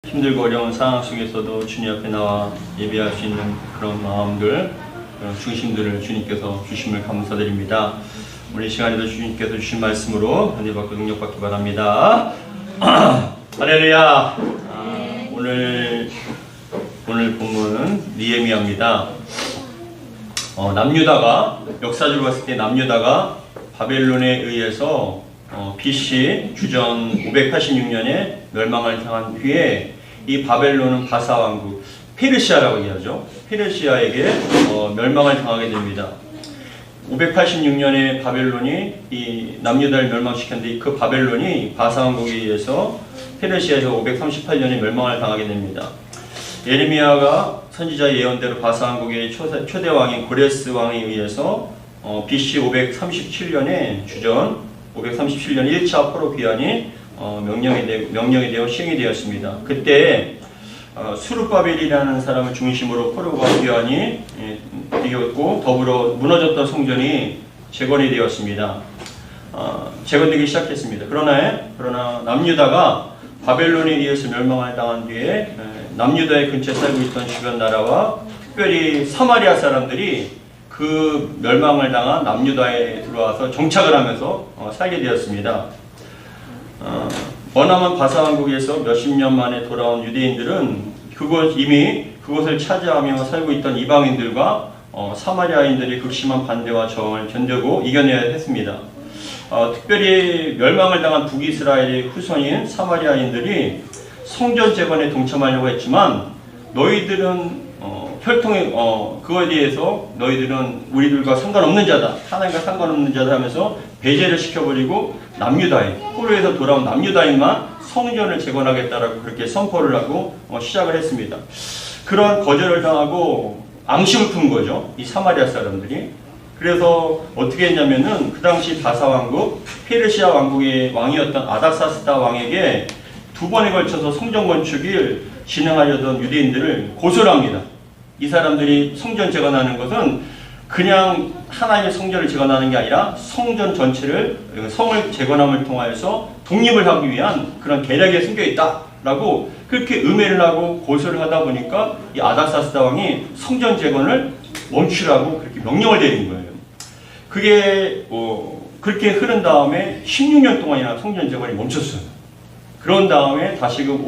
힘들고 어려운 상황 속에서도 주님 앞에 나와 예배할 수 있는 그런 마음들, 그런 중심들을 주님께서 주심을 감사드립니다. 오늘 이 시간에도 주님께서 주신 말씀으로 은혜 받고 능력 받기 바랍니다. 할렐루야. 오늘 본문은 느헤미야입니다. 남유다가 역사적으로 봤을 때 남유다가 바벨론에 의해서 BC 주전 586년에 멸망을 당한 후에 이 바벨론은 바사 왕국 페르시아라고 얘기하죠. 페르시아에게 멸망을 당하게 됩니다. 586년에 바벨론이 이 남유다를 멸망시켰는데 그 바벨론이 바사 왕국에 의해서 페르시아에서 538년에 멸망을 당하게 됩니다. 예레미야가 선지자의 예언대로 바사 왕국의 초대 왕인 고레스 왕에 의해서 BC 537년에 주전 537년 1차 포로 귀환이 명령이 되어 시행이 되었습니다. 그때 수르바벨이라는 사람을 중심으로 포로가 귀환이 되었고 더불어 무너졌던 성전이 재건이 되었습니다. 재건되기 시작했습니다. 그러나 남유다가 바벨론에 의해서 멸망을 당한 뒤에 남유다의 근처에 살고 있던 주변 나라와 특별히 사마리아 사람들이 그 멸망을 당한 남유다에 들어와서 정착을 하면서 살게 되었습니다. 머나먼 바사 왕국에서 몇십 년 만에 돌아온 유대인들은 이미 그곳을 차지하며 살고 있던 이방인들과 사마리아인들의 극심한 반대와 저항을 견디고 이겨내야 했습니다. 특별히 멸망을 당한 북이스라엘의 후손인 사마리아인들이 성전 재건에 동참하려고 했지만 너희들은 혈통의 그거에 대해서 너희들은 우리들과 상관없는 자다, 하나님과 상관없는 자다 하면서 배제를 시켜버리고 남유다인, 포로에서 돌아온 남유다인만 성전을 재건하겠다라고 그렇게 선포를 하고 시작을 했습니다. 그런 거절을 당하고 앙심을 푼 거죠, 이 사마리아 사람들이. 그래서 어떻게 했냐면은 그 당시 바사 왕국, 페르시아 왕국의 왕이었던 아닥사스다 왕에게 두 번에 걸쳐서 성전 건축을 진행하려던 유대인들을 고소를 합니다. 이 사람들이 성전 재건하는 것은 그냥 하나님의 성전을 재건하는 게 아니라 성전 전체를, 성을 재건함을 통하여서 독립을 하기 위한 그런 계략에 숨겨 있다라고 그렇게 음해를 하고 고소를 하다 보니까 이 아닥사스다 왕이 성전 재건을 멈추라고 그렇게 명령을 내린 거예요. 그게 그렇게 흐른 다음에 16년 동안이나 성전 재건이 멈췄어요. 그런 다음에 다시금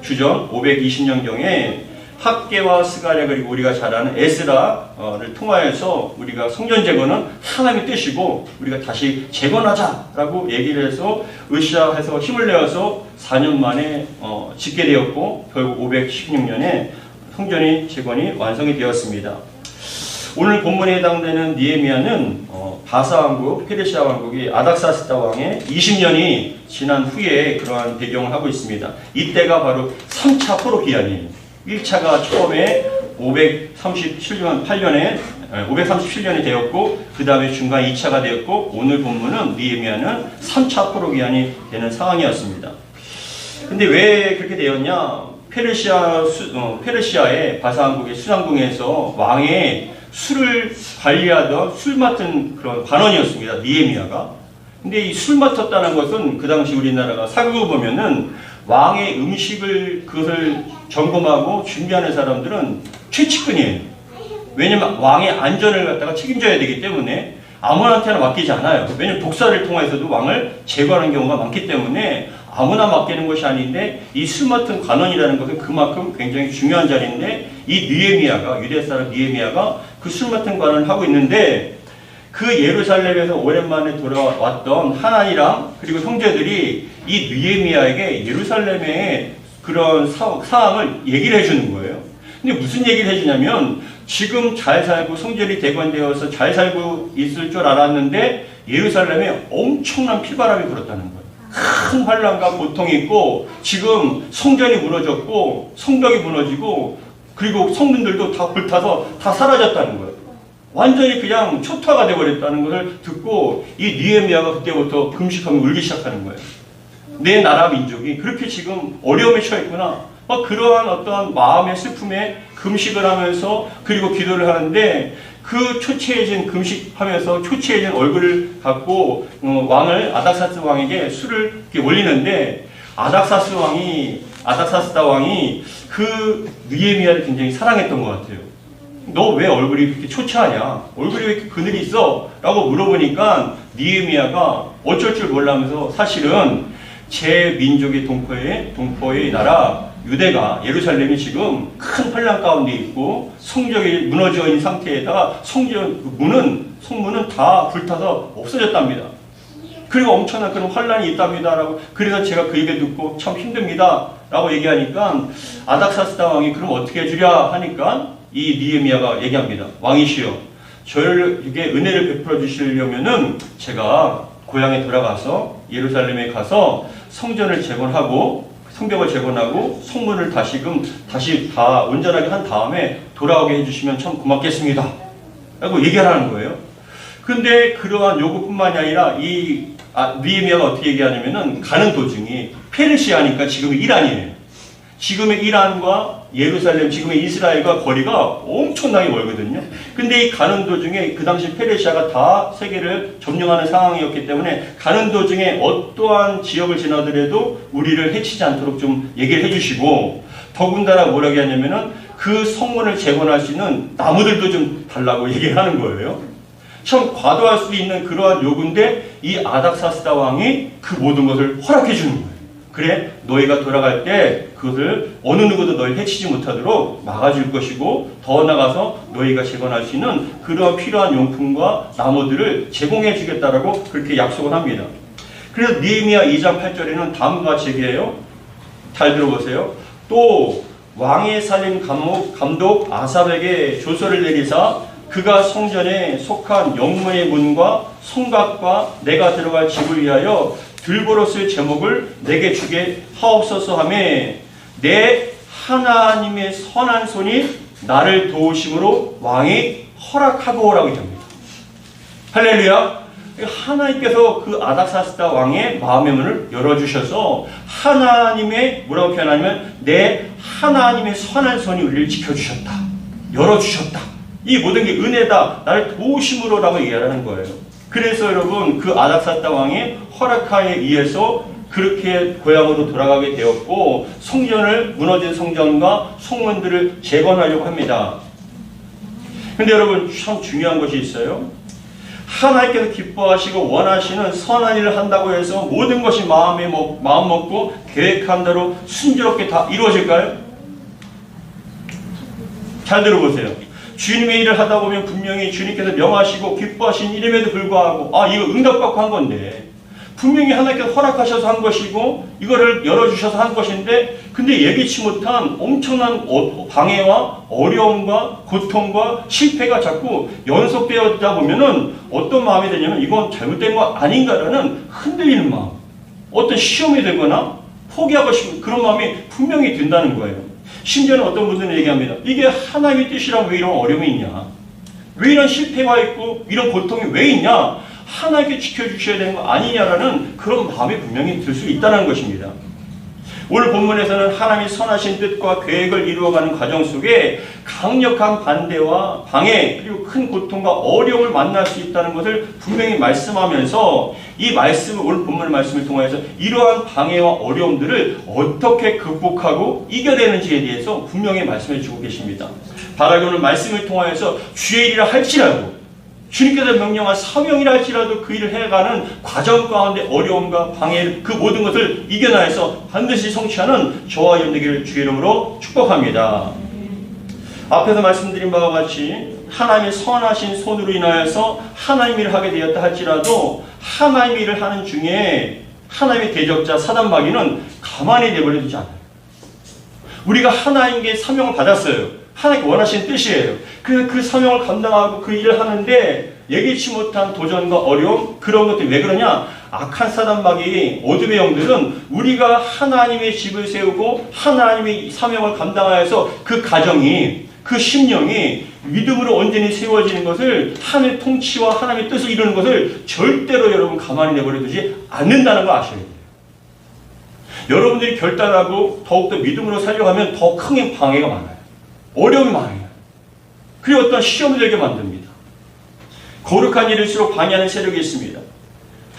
주전 520년경에 학개와 스가랴 그리고 우리가 잘 아는 에스라를 통하여서 우리가 성전 재건은 하나님의 뜻이고 우리가 다시 재건하자라고 얘기를 해서 으쌰해서 힘을 내어서 4년 만에 짓게 되었고 결국 516년에 성전이 재건이 완성이 되었습니다. 오늘 본문에 해당되는 느헤미야는 바사 왕국, 페르시아 왕국이 아닥사스다 왕의 20년이 지난 후에 그러한 배경을 하고 있습니다. 이때가 바로 3차 포로 귀환이에요. 1차가 처음에 537년에 되었고 그 다음에 중간 2차가 되었고 오늘 본문은 느헤미야는 3차 포로 귀환이 되는 상황이었습니다. 근데 왜 그렇게 되었냐? 페르시아의 바사 왕국의 수상궁에서 왕의 술을 관리하던 술 맡은 그런 관원이었습니다. 느헤미야가. 근데 이 술 맡았다는 것은 그 당시 우리나라가 사극을 보면은 왕의 음식을 그것을 점검하고 준비하는 사람들은 최측근이에요. 왜냐면 왕의 안전을 갖다가 책임져야 되기 때문에 아무한테나 맡기지 않아요. 왜냐면 독사를 통해서도 왕을 제거하는 경우가 많기 때문에 아무나 맡기는 것이 아닌데 이 술 맡은 관원이라는 것은 그만큼 굉장히 중요한 자리인데 이 느헤미야가, 유대 사람 느헤미야가 그 술 맡은 관원을 하고 있는데 그 예루살렘에서 오랜만에 돌아왔던 하나니랑 그리고 형제들이 이 느헤미야에게 예루살렘의 그런 상황을 얘기를 해주는 거예요. 근데 무슨 얘기를 해주냐면 지금 잘 살고 성전이 대건되어서 잘 살고 있을 줄 알았는데 예루살렘에 엄청난 피바람이 불었다는 거예요. 큰 환란과 고통이 있고 지금 성전이 무너졌고 성벽이 무너지고 그리고 성문들도 다 불타서 다 사라졌다는 거예요. 완전히 그냥 초토화가 되어버렸다는 것을 듣고 이 느헤미야가 그때부터 금식하며 울기 시작하는 거예요. 내 나라 민족이 그렇게 지금 어려움에 처했구나. 그러한 어떤 마음의 슬픔에 금식을 하면서 그리고 기도를 하는데 그 초췌해진 금식하면서 초췌해진 얼굴을 갖고 왕을 아닥사스 왕에게 술을 이렇게 올리는데 아닥사스 왕이 아닥사스다 왕이 그 느헤미야를 굉장히 사랑했던 것 같아요. 너 왜 얼굴이 그렇게 초췌하냐? 얼굴이 왜 이렇게 그늘이 있어? 라고 물어보니까 느헤미야가 어쩔 줄 몰라면서 사실은 제 민족의 동포의 나라 유대가 예루살렘이 지금 큰 환란 가운데 있고 성벽이 무너져 있는 상태에다가 성문은 다 불타서 없어졌답니다. 그리고 엄청난 그런 환란이 있답니다라고. 그래서 제가 그 얘기 듣고 참 힘듭니다라고 얘기하니까 아닥사스다 왕이 그럼 어떻게 해주랴 하니까 이 느헤미야가 얘기합니다. 왕이시여, 저에게 은혜를 베풀어 주시려면은 제가 고향에 돌아가서 예루살렘에 가서 성전을 재건하고 성벽을 재건하고 성문을 다시 다 온전하게 한 다음에 돌아오게 해주시면 참 고맙겠습니다 라고 얘기하라는 거예요. 근데 그러한 요구뿐만이 아니라 느헤미야가 어떻게 얘기하냐면은 가는 도중에 페르시아니까 지금의 이란이에요. 지금의 이란과 예루살렘, 지금의 이스라엘과 거리가 엄청나게 멀거든요. 근데 이 가는 도중에 그 당시 페르시아가 다 세계를 점령하는 상황이었기 때문에 가는 도중에 어떠한 지역을 지나더라도 우리를 해치지 않도록 좀 얘기를 해주시고, 더군다나 뭐라고 하냐면은 그 성문을 재건할 수 있는 나무들도 좀 달라고 얘기를 하는 거예요. 참 과도할 수 있는 그러한 요구인데 이 아닥사스다 왕이 그 모든 것을 허락해 주는 거예요. 그래, 너희가 돌아갈 때 그것을 어느 누구도 너희 해치지 못하도록 막아줄 것이고, 더 나아가서 너희가 재건할 수 있는 그러한 필요한 용품과 나무들을 제공해 주겠다라고 그렇게 약속을 합니다. 그래서 느헤미야 2장 8절에는 다음과 같이 얘기해요. 잘 들어보세요. 또 왕의 살림 감독 아삽에게 조서를 내리사 그가 성전에 속한 영문의 문과 성곽과 내가 들어갈 집을 위하여 들보로스의 제목을 내게 주게 하옵소서 하며 내 하나님의 선한 손이 나를 도우심으로 왕이 허락하고라고 합니다. 할렐루야. 하나님께서 그 아닥사스다 왕의 마음의 문을 열어주셔서 하나님의 뭐라고 표현하냐면 내 하나님의 선한 손이 우리를 지켜주셨다. 열어주셨다. 이 모든 게 은혜다. 나를 도우심으로라고 얘기하는 거예요. 그래서 여러분 그 아닥사스다 왕의 허락하에 의해서 그렇게 고향으로 돌아가게 되었고 무너진 성전과 성문들을 재건하려고 합니다. 근데 여러분 참 중요한 것이 있어요. 하나님께서 기뻐하시고 원하시는 선한 일을 한다고 해서 모든 것이 마음 먹고 계획한 대로 순조롭게 다 이루어질까요? 잘 들어보세요. 주님의 일을 하다 보면 분명히 주님께서 명하시고 기뻐하신 일임에도 불구하고 이거 응답받고 한 건데 분명히 하나님께서 허락하셔서 한 것이고 이거를 열어주셔서 한 것인데 근데 예기치 못한 엄청난 방해와 어려움과 고통과 실패가 자꾸 연속되어지다 보면은 어떤 마음이 되냐면 이건 잘못된 거 아닌가라는 흔들리는 마음, 어떤 시험이 되거나 포기하고 싶은 그런 마음이 분명히 든다는 거예요. 심지어는 어떤 분들은 얘기합니다. 이게 하나님의 뜻이라면 왜 이런 어려움이 있냐? 왜 이런 실패가 있고 이런 고통이 왜 있냐? 하나님께 지켜주셔야 되는 거 아니냐라는 그런 마음이 분명히 들 수 있다는 것입니다. 오늘 본문에서는 하나님의 선하신 뜻과 계획을 이루어가는 과정 속에 강력한 반대와 방해 그리고 큰 고통과 어려움을 만날 수 있다는 것을 분명히 말씀하면서 이 말씀을 오늘 본문의 말씀을 통해서 이러한 방해와 어려움들을 어떻게 극복하고 이겨내는지에 대해서 분명히 말씀해 주고 계십니다. 바라기 오늘 말씀을 통하여서 주의 일을 할지라도 주님께서 명령한 사명이라 할지라도 그 일을 해가는 과정 가운데 어려움과 방해 그 모든 것을 이겨내서 반드시 성취하는 저와 여러분 되기를 주의 이름으로 축복합니다. 앞에서 말씀드린 바와 같이 하나님의 선하신 손으로 인하여서 하나님 일을 하게 되었다 할지라도 하나님 일을 하는 중에 하나님의 대적자 사단마귀는 가만히 내버려두지 않아요. 우리가 하나님께 사명을 받았어요. 하나님께 원하시는 뜻이에요. 그 사명을 감당하고 그 일을 하는데 예기치 못한 도전과 어려움 그런 것들이 왜 그러냐? 악한 사단마귀 어둠의 영들은 우리가 하나님의 집을 세우고 하나님의 사명을 감당하여서 그 가정이 그 심령이 믿음으로 온전히 세워지는 것을 하나님의 통치와 하나님의 뜻을 이루는 것을 절대로 여러분 가만히 내버려두지 않는다는 거 아셔야 돼요. 여러분들이 결단하고 더욱더 믿음으로 살려가면 더 큰 방해가 많아요. 어려움이 많아요. 그리고 어떤 시험을 되게 만듭니다. 거룩한 일일수록 방해하는 세력이 있습니다.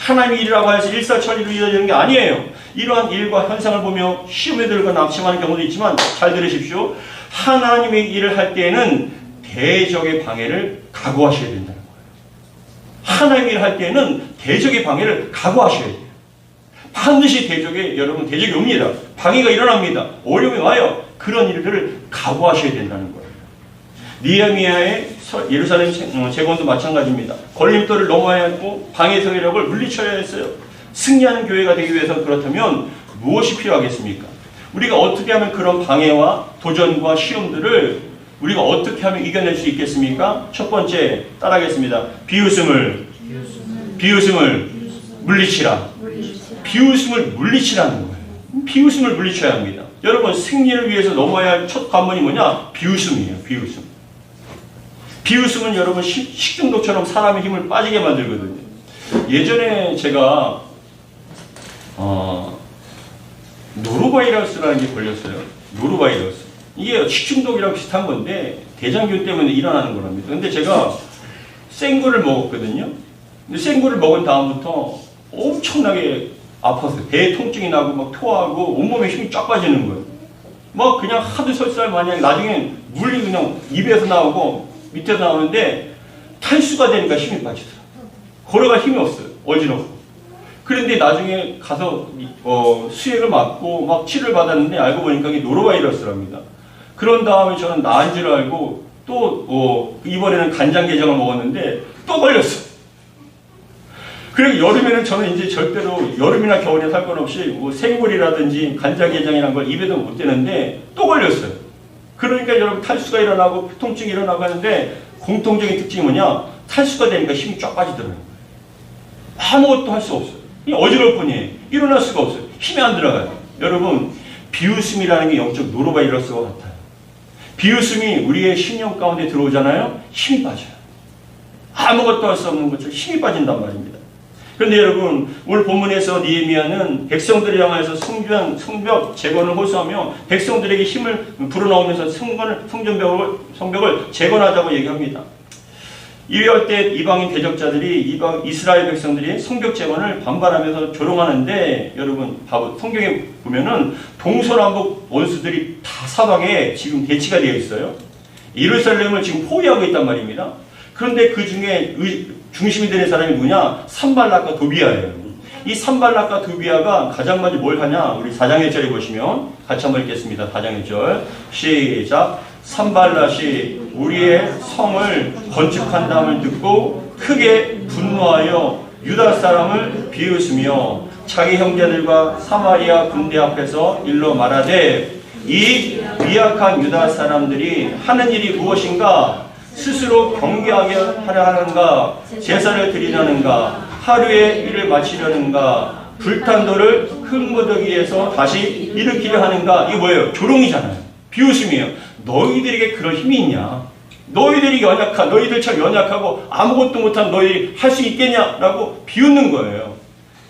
하나님의 일이라고 해서 일사천리로 이루어지는 게 아니에요. 이러한 일과 현상을 보며 시험에 들고 낙심하는 경우도 있지만 잘 들으십시오. 하나님의 일을 할 때에는 대적의 방해를 각오하셔야 된다는 거예요. 하나님의 일을 할 때에는 대적의 방해를 각오하셔야 돼요. 반드시 여러분 대적이 옵니다. 방해가 일어납니다. 어려움이 와요. 그런 일들을 각오하셔야 된다는 거예요. 느헤미야의 예루살렘 재건도 마찬가지입니다. 걸림돌을 넘어야 했고 방해 세력을 물리쳐야 했어요. 승리하는 교회가 되기 위해서 그렇다면 무엇이 필요하겠습니까? 우리가 어떻게 하면 그런 방해와 도전과 시험들을 우리가 어떻게 하면 이겨낼 수 있겠습니까? 첫 번째 따라하겠습니다. 비웃음을 물리치라. 비웃음을 물리치라는 거예요. 비웃음을 물리쳐야 합니다. 여러분 승리를 위해서 넘어야 할 첫 관문이 뭐냐? 비웃음이에요. 비웃음은 여러분 식중독처럼 사람의 힘을 빠지게 만들거든요. 예전에 제가 노로바이러스라는 게 걸렸어요. 노로바이러스. 이게 식중독이랑 비슷한 건데 대장균 때문에 일어나는 거랍니다. 근데 제가 생굴을 먹었거든요. 근데 생굴을 먹은 다음부터 엄청나게 아팠어요. 배에 통증이 나고 막 토하고 온몸에 힘이 쫙 빠지는 거예요. 막 그냥 하도 설사할 마냥 나중에 물이 그냥 입에서 나오고 밑에서 나오는데 탈수가 되니까 힘이 빠지더라고요. 걸어갈 힘이 없어요. 어지럽고. 그런데 나중에 가서 수액을 맞고 막 치료를 받았는데 알고 보니까 이게 노로바이러스랍니다. 그런 다음에 저는 나은 줄 알고 또 이번에는 간장게장을 먹었는데 또 걸렸어요. 그리고 여름에는 저는 이제 절대로 여름이나 겨울에 살 건 없이 생굴이라든지 간장게장이라는 걸 입에도 못 대는데 또 걸렸어요. 그러니까 여러분 탈수가 일어나고 통증이 일어나고 하는데 공통적인 특징이 뭐냐? 탈수가 되니까 힘이 쫙 빠지더라고요. 아무것도 할 수 없어요. 어지러울 뿐이에요. 일어날 수가 없어요. 힘이 안 들어가요. 여러분 비웃음이라는 게 영적 노로바이러스와 같아요. 비웃음이 우리의 신령 가운데 들어오잖아요. 힘이 빠져요. 아무것도 할 수 없는 것처럼 힘이 빠진단 말입니다. 그런데 여러분 오늘 본문에서 느헤미야는 백성들을 향해서 성벽 재건을 호소하며 백성들에게 힘을 불어넣으면서 성벽을 재건하자고 얘기합니다. 이럴 때 이방인 대적자들이 이스라엘 백성들이 성벽 재건을 반발하면서 조롱하는데 여러분 성경에 보면은 동서남북 원수들이 다 사방에 지금 대치가 되어 있어요. 예루살렘을 지금 포위하고 있단 말입니다. 그런데 그 중에 중심이 되는 사람이 누구냐? 산발락과 도비아예요. 이 산발락과 도비아가 가장 먼저 뭘 하냐? 우리 4장 1절에 보시면 같이 한번 읽겠습니다. 4장 1절 시작. 산발락이 우리의 성을 건축한다음을 듣고 크게 분노하여 유다 사람을 비웃으며 자기 형제들과 사마리아 군대 앞에서 일러 말하되 이 미약한 유다 사람들이 하는 일이 무엇인가? 스스로 경계하게 하려 하는가? 제사를 드리려는가? 하루의 일을 마치려는가? 불탄 돌을 흙무더기에서 다시 일으키려 하는가? 이게 뭐예요? 조롱이잖아요. 비웃음이에요. 너희들에게 그런 힘이 있냐? 너희들이 너희들처럼 연약하고 아무것도 못한 너희들이 할 수 있겠냐라고 비웃는 거예요.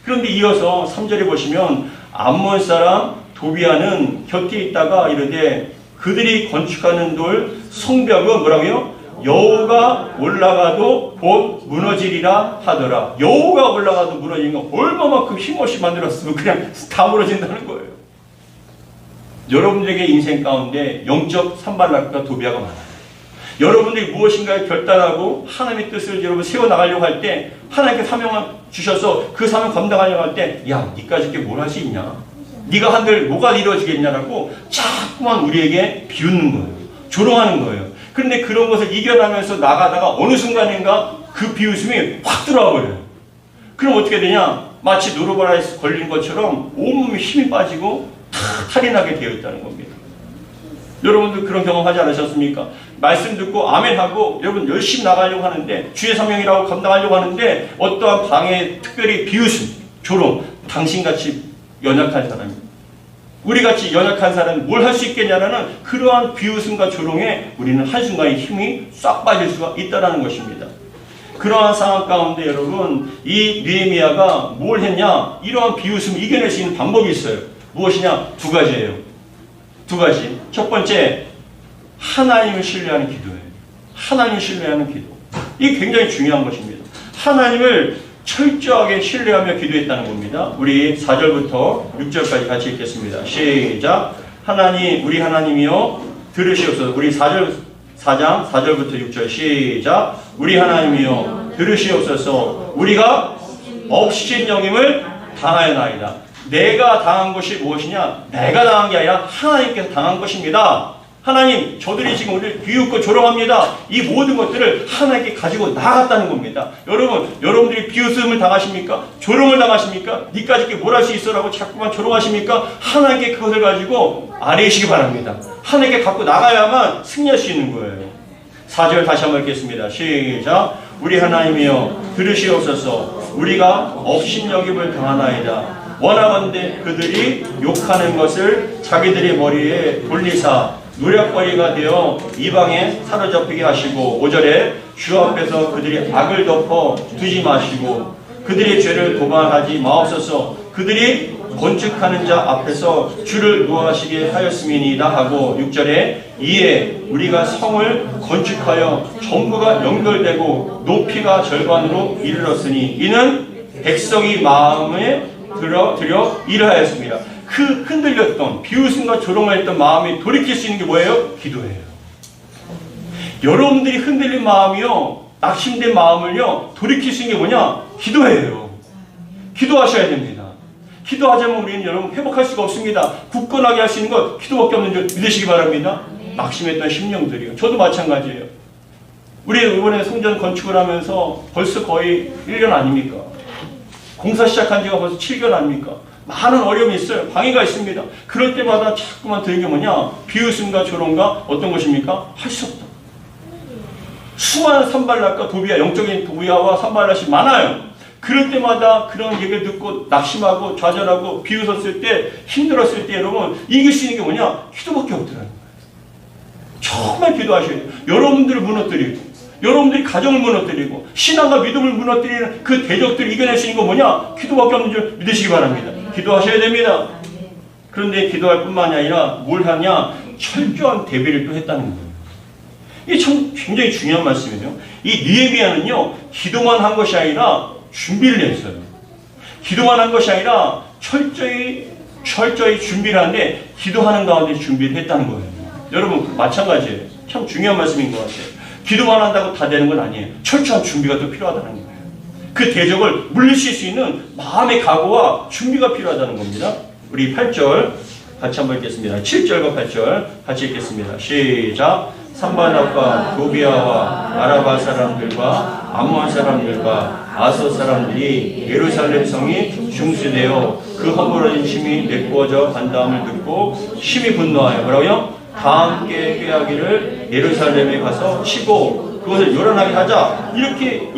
그런데 이어서 3절에 보시면 암몬 사람 도비아는 곁에 있다가 이르되 그들이 건축하는 돌 성벽은 뭐라고요? 여호가 올라가도 곧 무너지리라 하더라. 여호가 올라가도 무너지는 거 얼마만큼 힘없이 만들었으면 그냥 다 무너진다는 거예요. 여러분들에게 인생 가운데 영적 산발락과 도비아가 많아요. 여러분들이 무엇인가를 결단하고 하나님의 뜻을 여러분 세워나가려고 할 때 하나님께 사명을 주셔서 그 사명 감당하려고 할 때 야, 니까지 이렇게 뭘 할 수 있냐? 네가 한들 뭐가 이루어지겠냐라고 자꾸만 우리에게 비웃는 거예요. 조롱하는 거예요. 그런데 그런 것을 이겨나면서 나가다가 어느 순간인가 그 비웃음이 확 들어와 버려요. 그럼 어떻게 되냐? 마치 노로바이러스 걸린 것처럼 온몸에 힘이 빠지고 탈이 나게 되어 있다는 겁니다. 여러분들 그런 경험하지 않으셨습니까? 말씀 듣고 아멘하고 여러분 열심히 나가려고 하는데 주의 사명이라고 감당하려고 하는데 어떠한 방해, 특별히 비웃음, 조롱, 당신같이 연약한 사람이 우리같이 연약한 사람이 뭘 할 수 있겠냐라는 그러한 비웃음과 조롱에 우리는 한순간에 힘이 싹 빠질 수가 있다는 것입니다. 그러한 상황 가운데 여러분 이 느헤미야가 뭘 했냐? 이러한 비웃음을 이겨낼 수 있는 방법이 있어요. 무엇이냐? 두 가지예요. 두 가지. 첫 번째, 하나님을 신뢰하는 기도예요. 하나님을 신뢰하는 기도. 이게 굉장히 중요한 것입니다. 하나님을 철저하게 신뢰하며 기도했다는 겁니다. 우리 4절부터 6절까지 같이 읽겠습니다. 시작. 하나님, 우리 하나님이여 들으시옵소서. 우리 4장 4절부터 6절 시작. 우리 하나님이여 들으시옵소서. 우리가 업신여김을 당하였나이다. 내가 당한 것이 무엇이냐? 내가 당한 게 아니라 하나님께서 당한 것입니다. 하나님, 저들이 지금 우리를 비웃고 조롱합니다. 이 모든 것들을 하나님께 가지고 나갔다는 겁니다. 여러분들이 비웃음을 당하십니까? 조롱을 당하십니까? 니까지 이렇게 뭘 할 수 있어라고 자꾸만 조롱하십니까? 하나님께 그것을 가지고 아뢰시기 바랍니다. 하나님께 갖고 나가야만 승리할 수 있는 거예요. 4절 다시 한번 읽겠습니다. 시작. 우리 하나님이여 들으시옵소서. 우리가 업신여김을 당하나이다. 원하건대 그들이 욕하는 것을 자기들의 머리에 돌리사 노략거리가 되어 이방에 사로잡히게 하시고 5절에 주 앞에서 그들이 악을 덮어 두지 마시고 그들의 죄를 도발하지 마옵소서. 그들이 건축하는 자 앞에서 주를 노하시게 하였음이니이다 하고 6절에 이에 우리가 성을 건축하여 전부가 연결되고 높이가 절반으로 이르렀으니 이는 백성이 마음에 들여 일하였습니다. 그 흔들렸던 비웃음과 조롱을 했던 마음이 돌이킬 수 있는 게 뭐예요? 기도예요. 여러분들이 흔들린 마음이요, 낙심된 마음을요 돌이킬 수 있는 게 뭐냐? 기도예요. 기도하셔야 됩니다. 기도하자면 우리는 여러분 회복할 수가 없습니다. 굳건하게 할 수 있는 것 기도밖에 없는 줄 믿으시기 바랍니다. 낙심했던 심령들이요. 저도 마찬가지예요. 우리 이번에 성전 건축을 하면서 벌써 거의 1년 아닙니까? 공사 시작한 지가 벌써 7개월 아닙니까? 많은 어려움이 있어요. 방해가 있습니다. 그럴 때마다 자꾸만 드는 게 뭐냐? 비웃음과 조롱과 어떤 것입니까? 할 수 없다. 수많은 산발락과 도비아, 영적인 도비아와 산발락이 많아요. 그럴 때마다 그런 얘기를 듣고 낙심하고 좌절하고 비웃었을 때, 힘들었을 때 여러분 이길 수 있는 게 뭐냐? 기도밖에 없더라고요. 정말 기도하셔야 돼요. 여러분들을 무너뜨리고 여러분들이 가정을 무너뜨리고 신앙과 믿음을 무너뜨리는 그 대적들을 이겨낼 수 있는 건 뭐냐? 기도밖에 없는 줄 믿으시기 바랍니다. 기도하셔야 됩니다. 그런데 기도할 뿐만이 아니라 뭘 하냐? 철저한 대비를 또 했다는 거예요. 이게 참 굉장히 중요한 말씀이에요. 이 느헤미야는요 기도만 한 것이 아니라 준비를 했어요. 기도만 한 것이 아니라 철저히 준비를 하는데 기도하는 가운데 준비를 했다는 거예요. 여러분 마찬가지예요. 참 중요한 말씀인 것 같아요. 기도만 한다고 다 되는 건 아니에요. 철저한 준비가 또 필요하다는 거예요. 그 대적을 물리칠 수 있는 마음의 각오와 준비가 필요하다는 겁니다. 우리 8절 같이 한번 읽겠습니다. 7절과 8절 같이 읽겠습니다. 시작. 산발락과 도비아와 아라바 사람들과 암몬 사람들과 아서 사람들이 예루살렘 성이 중수되어 그 허물어진 침이 메꾸어져 간다음을 듣고 심히 분노하여 뭐라고요? 다 함께 꾀하기를 예루살렘에 가서 치고 그것을 요란하게 하자. 이렇게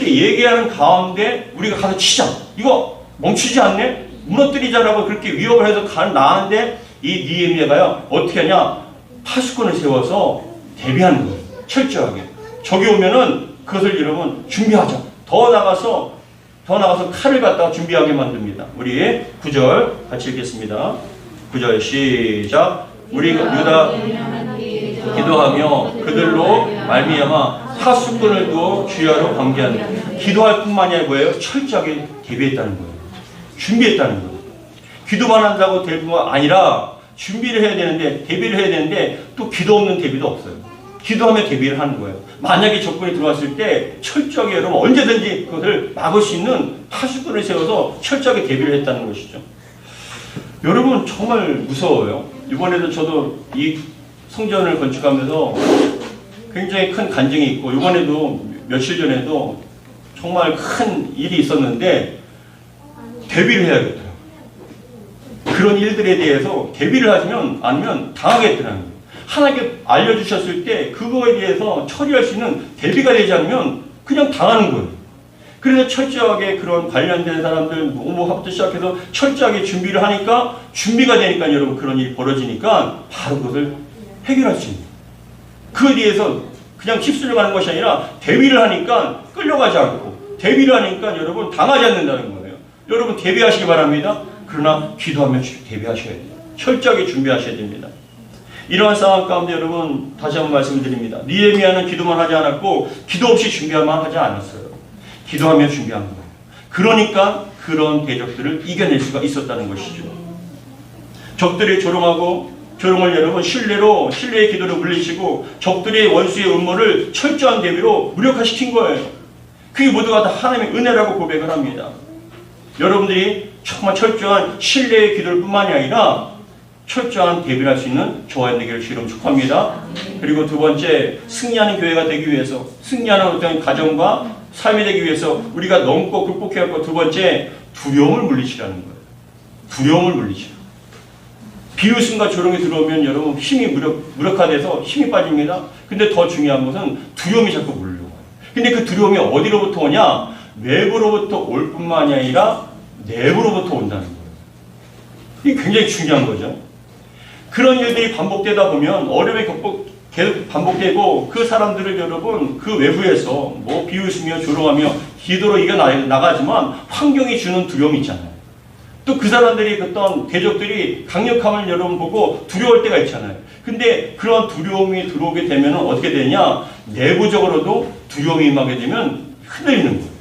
얘기하는 가운데 우리가 가서 치자. 이거 멈추지 않네? 무너뜨리자라고 그렇게 위협을 해서 나는데 이 느헤미야가요 어떻게 하냐? 파수꾼을 세워서 대비하는 거예요. 철저하게. 적이 오면은 그것을 여러분 준비하자. 더 나가서 칼을 갖다가 준비하게 만듭니다. 우리 9절 같이 읽겠습니다. 9절 시작. 우리가 유다 기도하며 그들로 말미암아 파수꾼을 두어 주야로 관계하는 기도할 뿐만이 아니라 뭐예요? 철저하게 대비했다는 거예요. 준비했다는 거예요. 기도만 한다고 될 뿐만 아니라 준비를 해야 되는데 대비를 해야 되는데 또 기도 없는 대비도 없어요. 기도하며 대비를 하는 거예요. 만약에 적군이 들어왔을 때 철저하게 여러분 언제든지 그것을 막을 수 있는 파수꾼을 세워서 철저하게 대비를 했다는 것이죠. 여러분 정말 무서워요. 이번에도 저도 이 성전을 건축하면서 굉장히 큰 간증이 있고 이번에도 며칠 전에도 정말 큰 일이 있었는데 대비를 해야겠더라고요. 그런 일들에 대해서 대비를 하시면 아니면 당하겠더라고요. 하나님께 알려주셨을 때 그거에 대해서 처리할 수 있는 대비가 되지 않으면 그냥 당하는 거예요. 그래서 철저하게 그런 관련된 사람들 뭐부터 시작해서 철저하게 준비를 하니까 준비가 되니까 여러분 그런 일이 벌어지니까 바로 그것을 해결할 수 있는 거예요. 그에 대해서 그냥 휩쓸려 가는 것이 아니라 대비를 하니까 끌려가지 않고 대비를 하니까 여러분 당하지 않는다는 거예요. 여러분 대비하시기 바랍니다. 그러나 기도하며 대비하셔야 돼요. 철저하게 준비하셔야 됩니다. 이러한 상황 가운데 여러분 다시 한번 말씀을 드립니다. 느헤미야는 기도만 하지 않았고 기도 없이 준비만 하지 않았어요. 기도하며 준비한 거예요. 그러니까 그런 대적들을 이겨낼 수가 있었다는 것이죠. 적들이 조롱을 여러분 신뢰의 기도를 물리치고 적들의 원수의 음모를 철저한 대비로 무력화시킨 거예요. 그게 모두가 다 하나님의 은혜라고 고백을 합니다. 여러분들이 정말 철저한 신뢰의 기도를 뿐만이 아니라 철저한 대비를 할 수 있는 저와 되기를 주로 축복합니다. 그리고 두 번째, 승리하는 교회가 되기 위해서, 승리하는 어떤 가정과 삶이 되기 위해서 우리가 넘고 극복해야 할 것 두 번째, 두려움을 물리치라는 거예요. 두려움을 물리치라. 비웃음과 조롱이 들어오면 여러분 힘이 무력화돼서 힘이 빠집니다. 근데 더 중요한 것은 두려움이 자꾸 물려와요. 근데 그 두려움이 어디로부터 오냐? 외부로부터 올 뿐만이 아니라 내부로부터 온다는 거예요. 이게 굉장히 중요한 거죠. 그런 일들이 반복되다 보면 어려움이 계속 반복되고 그 사람들을 여러분 그 외부에서 뭐 비웃으며 조롱하며 기도로 이겨나가지만 환경이 주는 두려움이 있잖아요. 또 그 사람들이 어떤 대적들이 강력함을 여러분 보고 두려울 때가 있잖아요. 근데 그런 두려움이 들어오게 되면 어떻게 되냐? 내부적으로도 두려움이 임하게 되면 흔들리는 거예요.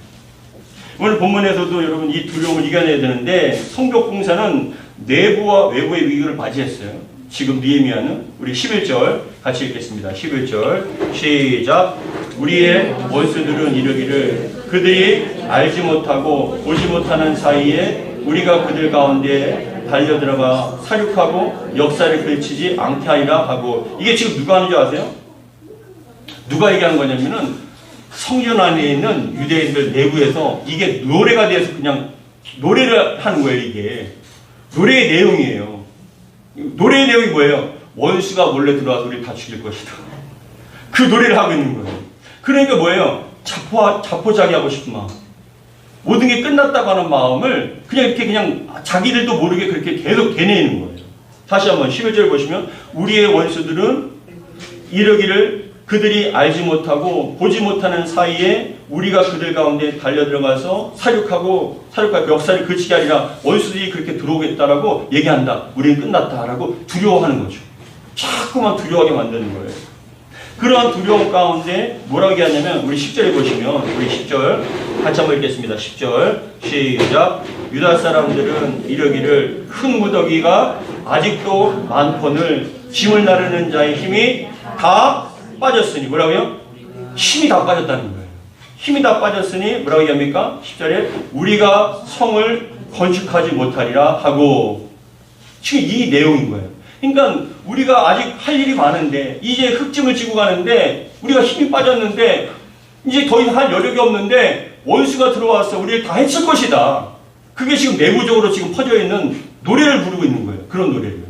오늘 본문에서도 여러분 이 두려움을 이겨내야 되는데 성벽공사는 내부와 외부의 위기를 맞이했어요. 지금 느헤미야는 우리 11절 같이 읽겠습니다. 11절 시작. 우리의 원수들은 이르기를 그들이 알지 못하고 보지 못하는 사이에 우리가 그들 가운데 달려들어가 사륙하고 역사를 그치지 않게 하리라 하고, 이게 지금 누가 하는 줄 아세요? 누가 얘기하는 거냐면은 성전 안에 있는 유대인들 내부에서 이게 노래가 돼서 그냥 노래를 하는 거예요. 이게 노래의 내용이에요. 노래의 내용이 뭐예요? 원수가 몰래 들어와서 우리 다 죽일 것이다. 그 노래를 하고 있는 거예요. 그러니까 뭐예요? 자포자기하고 싶은 마음, 모든 게 끝났다고 하는 마음을 그냥 자기들도 모르게 그렇게 계속 되뇌이는 거예요. 다시 한번 11절 보시면 우리의 원수들은 이르기를 그들이 알지 못하고 보지 못하는 사이에 우리가 그들 가운데 달려들어가서 사륙하고 역사를 그치게 하리라. 원수들이 그렇게 들어오겠다라고 얘기한다. 우리는 끝났다라고 두려워하는 거죠. 자꾸만 두려워하게 만드는 거예요. 그러한 두려움 가운데 뭐라고 얘기하냐면 우리 10절에 보시면 우리 10절 같이 한번 읽겠습니다. 10절 시작. 유다 사람들은 이르기를 흙 무더기가 아직도 많거늘 짐을 나르는 자의 힘이 다 빠졌으니, 뭐라고요? 힘이 다 빠졌다는 거예요. 힘이 다 빠졌으니 뭐라고 얘기합니까? 10절에 우리가 성을 건축하지 못하리라 하고, 지금 이 내용인 거예요. 그러니까 우리가 아직 할 일이 많은데 이제 흙짐을 지고 가는데 우리가 힘이 빠졌는데 이제 더 이상 할 여력이 없는데 원수가 들어와서 우리를 다 해칠 것이다. 그게 지금 내부적으로 지금 퍼져 있는 노래를 부르고 있는 거예요. 그런 노래를.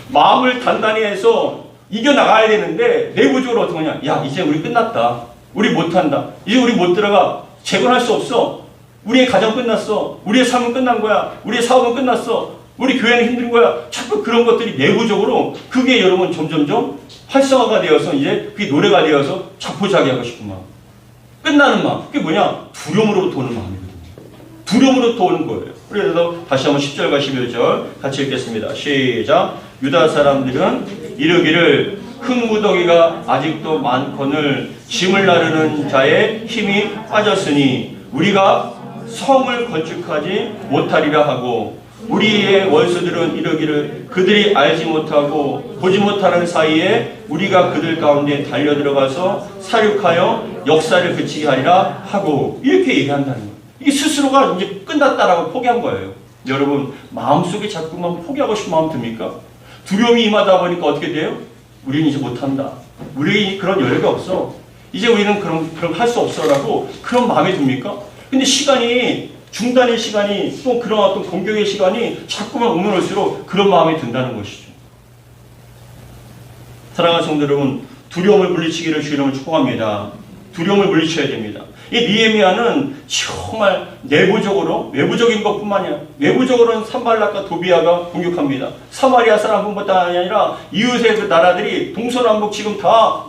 마음을 단단히 해서 이겨나가야 되는데 내부적으로 어떻게 하냐? 야, 이제 우리 끝났다. 우리 못한다. 이제 우리 못 들어가. 재건할 수 없어. 우리의 가정 끝났어. 우리의 삶은 끝난 거야. 우리의 사업은 끝났어. 우리 교회는 힘든 거야. 자꾸 그런 것들이 내부적으로 그게 여러분 점점점 활성화가 되어서 이제 그게 노래가 되어서 자포자기하고 싶은 마음. 끝나는 마음. 그게 뭐냐? 두려움으로부터 오는 마음이거든요. 두려움으로부터 오는 거예요. 그래서 다시 한번 10절과 11절 같이 읽겠습니다. 시작. 유다 사람들은 이르기를 흙무더기가 아직도 많거늘 짐을 나르는 자의 힘이 빠졌으니 우리가 성을 건축하지 못하리라 하고, 우리의 원수들은 이르기를 그들이 알지 못하고 보지 못하는 사이에 우리가 그들 가운데 달려들어가서 사륙하여 역사를 그치게 하리라 하고, 이렇게 얘기한다는 거예요. 이게 스스로가 이제 끝났다라고 포기한 거예요. 여러분 마음속에 자꾸만 포기하고 싶은 마음 듭니까? 두려움이 임하다 보니까 어떻게 돼요? 우리는 이제 못한다. 우리 그런 여력이 없어. 이제 우리는 그럼 할 수 없어라고 그런 마음이 듭니까? 근데 중단의 시간이 또 그런 어떤 공격의 시간이 자꾸만 오면 올수록 그런 마음이 든다는 것이죠. 사랑하는 성도 여러분, 두려움을 물리치기를 주 이름으로 축복합니다. 두려움을 물리쳐야 됩니다. 이 느헤미야는 정말 내부적으로, 외부적인 것뿐만이 아니라 외부적으로는 산발락과 도비아가 공격합니다. 사마리아 사람뿐만 아니라 이웃의 그 나라들이 동서남북 지금 다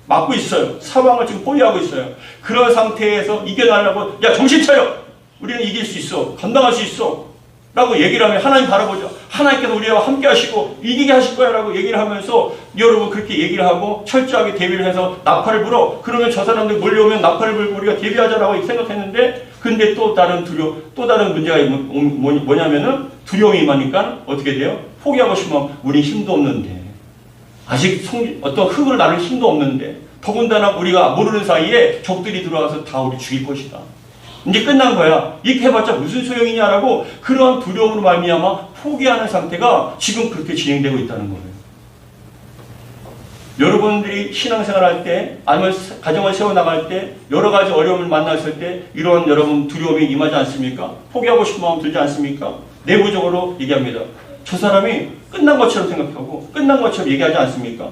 막고 있어요. 사방을 지금 포위하고 있어요. 그런 상태에서 이겨나려고, 야 정신 차려! 우리는 이길 수 있어. 감당할 수 있어. 라고 얘기를 하면 하나님 바라보죠. 하나님께서 우리와 함께 하시고 이기게 하실 거야 라고 얘기를 하면서 여러분 그렇게 얘기를 하고 철저하게 대비를 해서 나팔을 불어. 그러면 저 사람들 몰려오면 나팔을 불고 우리가 대비하자라고 생각했는데, 근데 또 다른 문제가 뭐냐면은 두려움이 임하니까 어떻게 돼요? 포기하고 싶으면 우리 힘도 없는데, 아직 어떤 흙을 나를 힘도 없는데, 더군다나 우리가 모르는 사이에 적들이 들어와서 다 우리 죽일 것이다. 이제 끝난 거야. 이렇게 해봤자 무슨 소용이냐라고 그러한 두려움으로 말미암아 포기하는 상태가 지금 그렇게 진행되고 있다는 거예요. 여러분들이 신앙생활 할 때, 아니면 가정을 세워나갈 때, 여러 가지 어려움을 만났을 때 이런 여러분 두려움이 임하지 않습니까? 포기하고 싶은 마음 들지 않습니까? 내부적으로 얘기합니다. 저 사람이 끝난 것처럼 생각하고 끝난 것처럼 얘기하지 않습니까?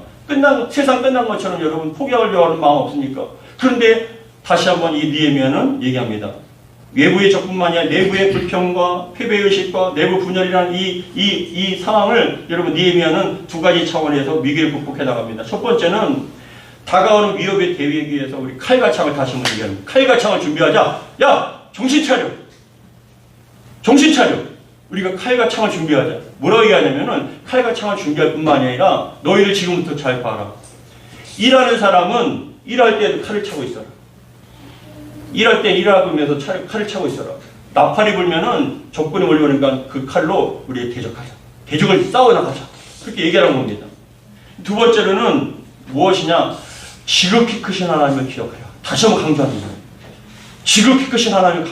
세상 끝난 것처럼 여러분 포기하려고 하는 마음 없습니까? 그런데 다시 한번 이 느헤미야는 얘기합니다. 외부의 적뿐만이 아니라 내부의 불평과 패배의식과 내부 분열이라는 이 상황을 여러분 느헤미야는 두 가지 차원에서 위기를 극복해 나갑니다. 첫 번째는 다가오는 위협에 대비하기 위해서 우리 칼과 창을 다시 한번 얘기합니다. 칼과 창을 준비하자. 야! 정신 차려! 정신 차려! 우리가 칼과 창을 준비하자. 뭐라고 얘기하냐면은 칼과 창을 준비할 뿐만 아니라 너희들 지금부터 잘 봐라. 일하는 사람은 일할 때도 칼을 차고 있어라. 일할 때 일하면서 칼을 차고 있어라. 나팔이 불면은 적군이 몰려오니까 그 칼로 우리 대적하자. 대적을 싸워나가자. 그렇게 얘기하는 겁니다. 두 번째로는 무엇이냐? 지극히 크신 하나님을 기억해라. 다시 한번 강조합니다. 지극히 크신 하나님을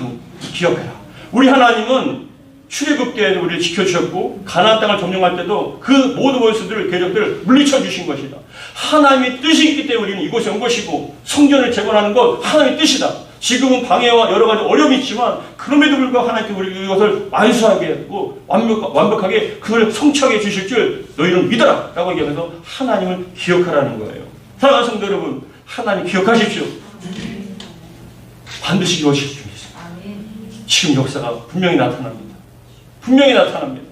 기억해라. 우리 하나님은 출애굽 때에도 우리를 지켜주셨고 가나안 땅을 점령할 때도 그 모든 원수들을 대적들을 물리쳐 주신 것이다. 하나님의 뜻이 있기 때문에 우리는 이곳에 온 것이고 성전을 재건하는 것 하나님의 뜻이다. 지금은 방해와 여러 가지 어려움이 있지만 그럼에도 불구하고 하나님께 우리 이것을 완수하게 하고 완벽하게 그걸 성취하게 주실 줄 너희는 믿어라 라고 얘기하면서 하나님을 기억하라는 거예요. 사랑하는 성도 여러분, 하나님 기억하십시오. 반드시 이루어질 수 있습니다. 지금 역사가 분명히 나타납니다. 분명히 나타납니다.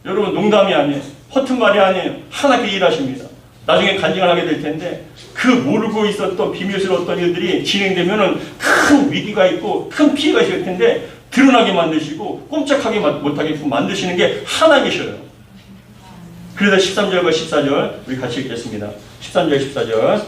여러분 농담이 아니에요. 허튼 말이 아니에요. 하나님께 일하십니다. 나중에 간증을 하게 될 텐데 그 모르고 있었던 비밀스러웠던 일들이 진행되면은 큰 위기가 있고 큰 피해가 있을 텐데 드러나게 만드시고 꼼짝하게 못하게 만드시는 게 하나님이셔요. 그래서 13절과 14절 우리 같이 읽겠습니다. 13절 14절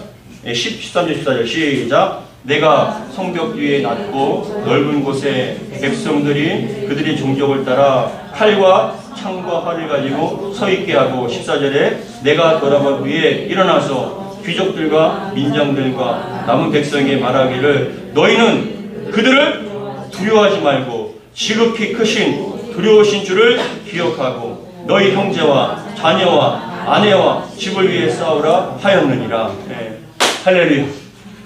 13절 14절 시작. 내가 성벽 뒤에 낮고 넓은 곳에 백성들이 그들의 종족을 따라 칼과 창과 활을 가지고 서 있게 하고 14절에 내가 돌아본 후에 일어나서 귀족들과 민장들과 남은 백성에게 말하기를 너희는 그들을 두려워하지 말고 지극히 크신 두려우신 줄을 기억하고 너희 형제와 자녀와 아내와 집을 위해 싸우라 하였느니라. 네. 할렐루야.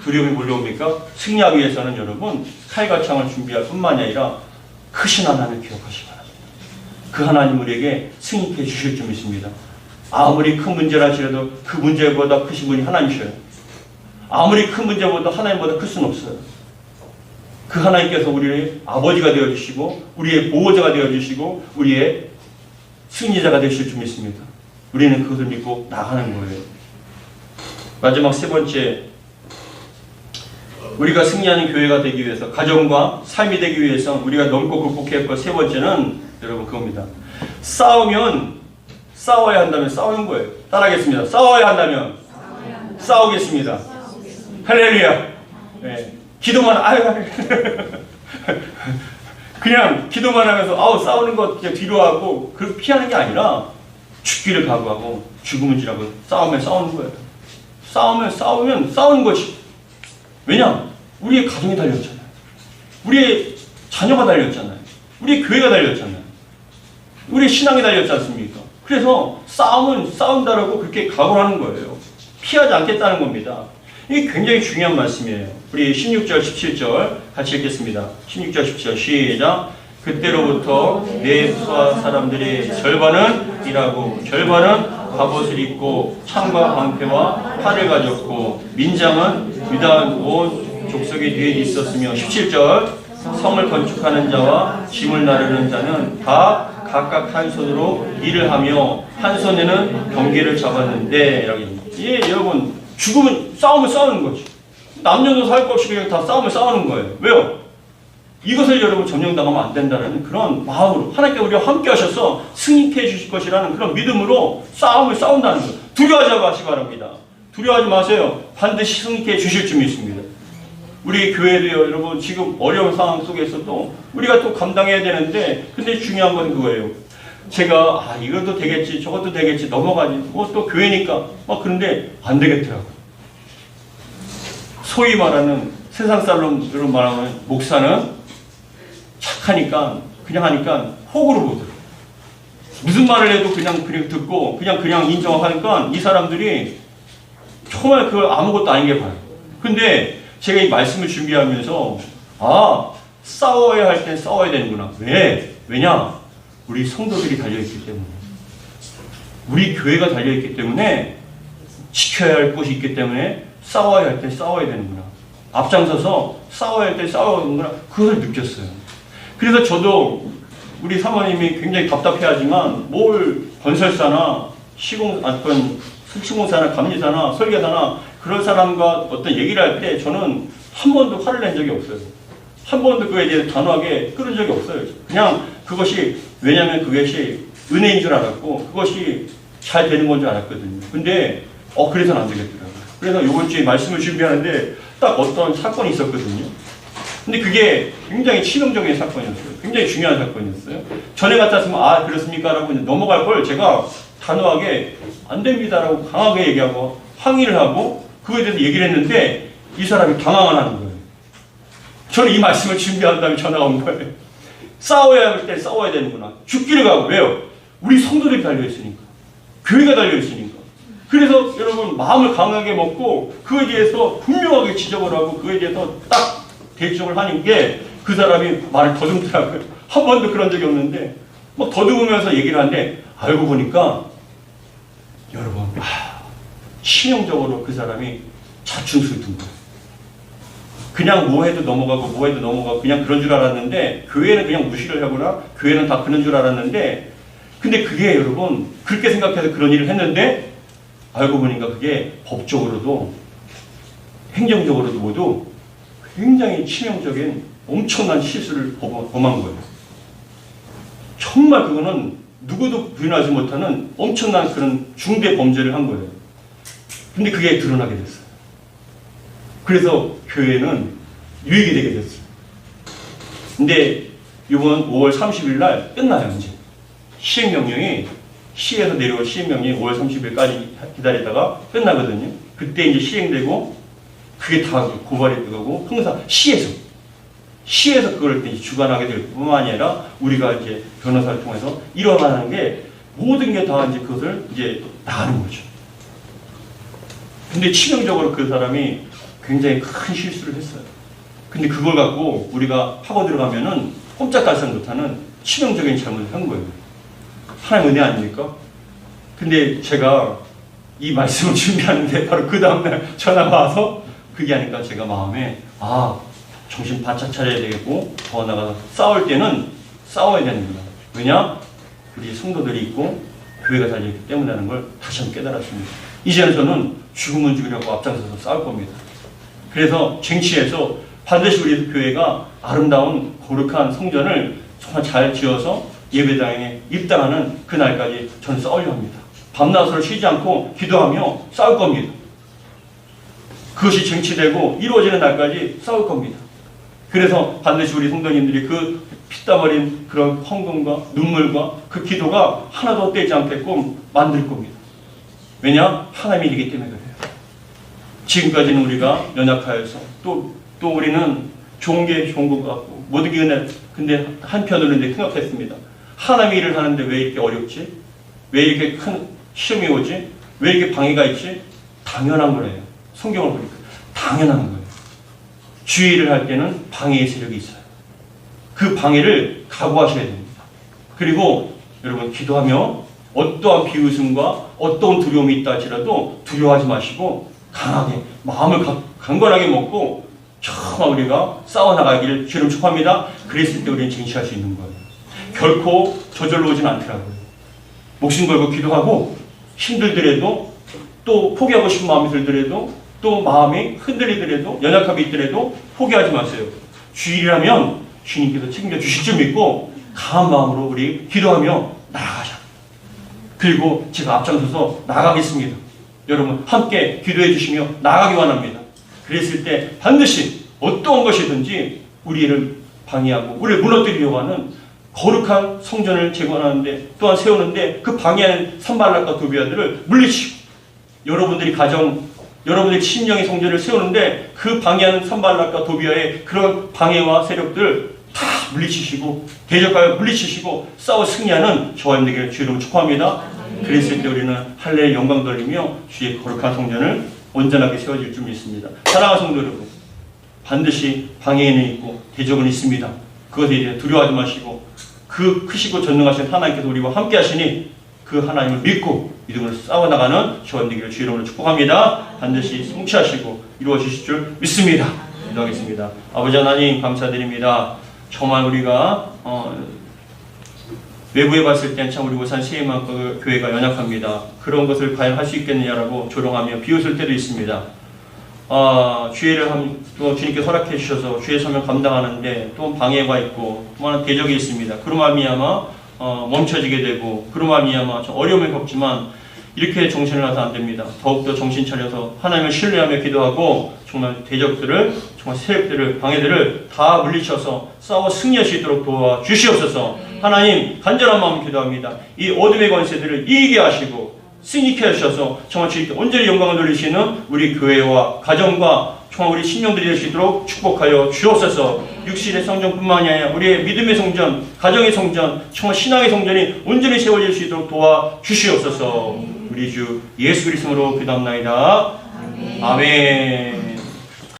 두려움이 몰려옵니까? 승리하기 위해서는 여러분 칼과 창을 준비할 뿐만이 아니라 크신 하나님을 기억하시기 바랍니다. 그 하나님 우리에게 승리해 주실 줄 믿습니다. 아무리 큰 문제라 할지라도 그 문제보다 크신 분이 하나님이셔요. 아무리 큰 문제보다 하나님보다 클 수는 없어요. 그 하나님께서 우리의 아버지가 되어주시고 우리의 보호자가 되어주시고 우리의 승리자가 되실 줄 믿습니다. 우리는 그것을 믿고 나가는 거예요. 마지막 세 번째, 우리가 승리하는 교회가 되기 위해서, 가정과 삶이 되기 위해서 우리가 넘고 극복해야 할 것 세 번째는 여러분 그겁니다. 싸워야 한다면 싸우는 거예요. 따라하겠습니다. 싸워야 한다면 싸우겠습니다. 할렐루야. 네. 기도만 그냥 기도만 하면서 싸우는 것 그냥 뒤로 하고 그렇게 피하는 게 아니라 죽기를 각오하고 죽음을 지라고 싸우면 싸우는 거예요. 싸우면 싸우는 것이. 왜냐? 우리의 가정이 달렸잖아요. 우리의 자녀가 달렸잖아요. 우리의 교회가 달렸잖아요. 우리의 신앙이 달렸지 않습니까? 그래서 싸움은 싸운다라고 그렇게 각오하는 거예요. 피하지 않겠다는 겁니다. 이게 굉장히 중요한 말씀이에요. 우리 16절, 17절 같이 읽겠습니다. 16절, 17절 시작. 그때로부터 내 부하 사람들의 절반은 일하고 절반은 갑옷을 입고 창과 방패와 활을 가졌고 민장은 유다 온 족속의 뒤에 있었으며 17절 성을 건축하는 자와 짐을 나르는 자는 다 각각 한 손으로 일을 하며 한 손에는 경계를 잡았는데 여러분 죽으면 싸우면 싸우는 거지. 남녀노소 할 것 없이 그냥 다 싸우면 싸우는 거예요. 왜요? 이것을 여러분 점령당하면 안 된다는 그런 마음으로 하나님께 우리와 함께 하셔서 승리케 해주실 것이라는 그런 믿음으로 싸움을 싸운다는 것. 두려워하지 마시기 바랍니다. 두려워하지 마세요. 반드시 승리케 해주실 줄 믿습니다. 우리 교회도요, 여러분 지금 어려운 상황 속에서도 우리가 또 감당해야 되는데, 근데 중요한 건 그거예요. 제가 이것도 되겠지 저것도 되겠지 넘어가지 또 교회니까 그런데 안 되겠더라고요. 소위 말하는 세상 사람들로 말하는 목사는 착하니까 그냥 하니까 호구로 보더라고요. 무슨 말을 해도 그냥 듣고 그냥 인정하니까 이 사람들이 정말 그걸 아무것도 아니게 봐요. 근데 제가 이 말씀을 준비하면서 싸워야 할 땐 싸워야 되는구나. 왜냐? 우리 성도들이 달려있기 때문에, 우리 교회가 달려있기 때문에, 지켜야 할 곳이 있기 때문에 싸워야 할 때 싸워야 되는구나. 앞장서서 싸워야 할 때 싸워야 되는구나. 그걸 느꼈어요. 그래서 저도 우리 사모님이 굉장히 답답해하지만 뭘 건설사나 시공사나 감리사나 설계사나 그런 사람과 어떤 얘기를 할 때 저는 한 번도 화를 낸 적이 없어요. 한 번도 그에 대해 단호하게 끌은 적이 없어요. 그냥 왜냐면 그것이 은혜인 줄 알았고 그것이 잘 되는 건 줄 알았거든요. 근데 그래서는 안 되겠더라고요. 그래서 이번 주에 말씀을 준비하는데 딱 어떤 사건이 있었거든요. 근데 그게 굉장히 치명적인 사건이었어요. 굉장히 중요한 사건이었어요. 전에 같았으면 그렇습니까? 라고 넘어갈 걸 제가 단호하게 안 됩니다라고 강하게 얘기하고 항의를 하고 그거에 대해서 얘기를 했는데 이 사람이 당황을 하는 거예요. 저는 이 말씀을 준비한 다음에 전화가 온 거예요. 싸워야 할 때 싸워야 되는구나. 죽기를 가고. 왜요? 우리 성도들이 달려있으니까. 교회가 달려있으니까. 그래서 여러분 마음을 강하게 먹고 그에 대해서 분명하게 지적을 하고 그에 대해서 딱 대적을 하는 게 그 사람이 말을 더듬더라고요. 한 번도 그런 적이 없는데 더듬으면서 얘기를 하는데 알고 보니까 여러분 치명적으로 그 사람이 자충수를 둔 거예요. 그냥 뭐 해도 넘어가고 그냥 그런 줄 알았는데 교회는 그냥 무시를 하거나 교회는 다 그런 줄 알았는데 근데 그게 여러분 그렇게 생각해서 그런 일을 했는데 알고 보니까 그게 법적으로도 행정적으로도 모두 굉장히 치명적인 엄청난 실수를 범한 거예요. 정말 그거는 누구도 부인하지 못하는 엄청난 그런 중대 범죄를 한 거예요. 근데 그게 드러나게 됐어요. 그래서 교회는 유익이 되게 됐어요. 근데 이번 5월 30일 날 끝나요, 이제. 시행명령이, 시에서 내려올 시행명령이 5월 30일까지 기다리다가 끝나거든요. 그때 이제 시행되고, 그게 다 고발이 되고, 항상 시에서 그걸 이제 주관하게 될 뿐만 아니라, 우리가 이제 변호사를 통해서 일어나는 게, 모든 게 다 이제 그것을 이제 나가는 거죠. 근데 치명적으로 그 사람이 굉장히 큰 실수를 했어요. 근데 그걸 갖고 우리가 파고 들어가면은 꼼짝달싹 못하는 치명적인 잘못을 한 거예요. 하나님 은혜 아닙니까? 근데 제가 이 말씀을 준비하는데 바로 그 다음날 전화가 와서 그게 하니까 제가 마음에 정신 바짝 차려야 되겠고 더 나가서 싸울 때는 싸워야 되는구나. 왜냐? 우리 성도들이 있고 교회가 달려있기 때문에 하는 걸 다시 한번 깨달았습니다. 이제는 저는 죽으면 죽으려고 앞장서서 싸울 겁니다. 그래서 쟁취해서 반드시 우리 교회가 아름다운 거룩한 성전을 정말 잘 지어서 예배당에 입당하는 그날까지 저는 싸우려 합니다. 밤낮으로 쉬지 않고 기도하며 싸울 겁니다. 그것이 쟁취되고 이루어지는 날까지 싸울 겁니다. 그래서 반드시 우리 성도님들이 그 피땀 흘린 그런 헌금과 눈물과 그 기도가 하나도 헛되지 않게끔 만들 겁니다. 왜냐? 하나님이 이기 때문에 그래요. 지금까지는 우리가 연약하여서 또 우리는 좋은 게 좋은 것 같고 모든 게 은혜. 근데 한편으로는 이제 생각했습니다. 하나님의 일을 하는데 왜 이렇게 어렵지? 왜 이렇게 큰 시험이 오지? 왜 이렇게 방해가 있지? 당연한 거래요. 성경을 보니까 당연한 거예요. 주의 일을 할 때는 방해의 세력이 있어요. 그 방해를 각오하셔야 됩니다. 그리고 여러분 기도하며 어떠한 비웃음과 어떠한 두려움이 있다 할지라도 두려워하지 마시고 강하게 마음을 강건하게 먹고 정말 우리가 싸워나가기를 주님 축복합니다. 그랬을 때 우리는 쟁취할 수 있는 거예요. 결코 저절로 오진 않더라고요. 목숨 걸고 기도하고 힘들더라도 또 포기하고 싶은 마음이 들더라도 또 마음이 흔들리더라도 연약함이 있더라도 포기하지 마세요. 주일이라면 주님께서 책임져 주실 줄 믿고 강한 마음으로 우리 기도하며 나아가자. 그리고 제가 앞장서서 나가겠습니다. 여러분 함께 기도해 주시며 나가기 원합니다. 그랬을 때 반드시 어떠한 것이든지 우리를 방해하고 우리를 무너뜨리려고 하는 거룩한 성전을 재건하는데 또한 세우는데 그 방해하는 산발락과 도비아들을 물리치고 여러분들이 여러분들이 신령의 성전을 세우는데 그 방해하는 산발락과 도비아의 그런 방해와 세력들을 다 물리치시고 대적하여 물리치시고 싸워 승리하는 저와 여러분에게 주의 이름으로 축복합니다. 그랬을 때 우리는 할례의 영광 돌리며 주의 거룩한 성전을 온전하게 세워질 줄 믿습니다. 사랑하는 성도 여러분, 반드시 방해는 있고 대적은 있습니다. 그것에 대해 두려워하지 마시고 그 크시고 전능하신 하나님께서 우리와 함께 하시니 그 하나님을 믿고 믿음으로 싸워나가는 저와 여러분에게 주의 이름으로 축복합니다. 반드시 성취하시고 이루어 주실 줄 믿습니다. 기도하겠습니다. 아버지 하나님 감사드립니다. 정말 우리가 외부에 봤을 땐 참 우리 오산 세임만큼 교회가 연약합니다. 그런 것을 과연 할 수 있겠느냐라고 조롱하며 비웃을 때도 있습니다. 주의를 또 주님께 허락해 주셔서 주의 사명 감당하는데 또 방해가 있고 또 많은 대적이 있습니다. 그로 말미암아 멈춰지게 되고 그로 말미암아 좀 어려움을 겪지만 이렇게 정신을 놔서 안 됩니다. 더욱더 정신 차려서 하나님을 신뢰하며 기도하고 정말 대적들을 정말 세력들을 방해들을 다 물리쳐서 싸워 승리할 수 있도록 도와주시옵소서. 하나님 간절한 마음 기도합니다. 이 어둠의 권세들을 이기게 하시고 승리케 하셔서 정말 주님께 온전히 영광을 돌리시는 우리 교회와 가정과 정말 우리 신령들이 될 수 있도록 축복하여 주옵소서. 육신의 성전뿐만이 아니라 우리의 믿음의 성전, 가정의 성전, 정말 신앙의 성전이 온전히 세워질 수 있도록 도와주시옵소서. 우리 주 예수 그리스도로 기도합나이다. 아멘.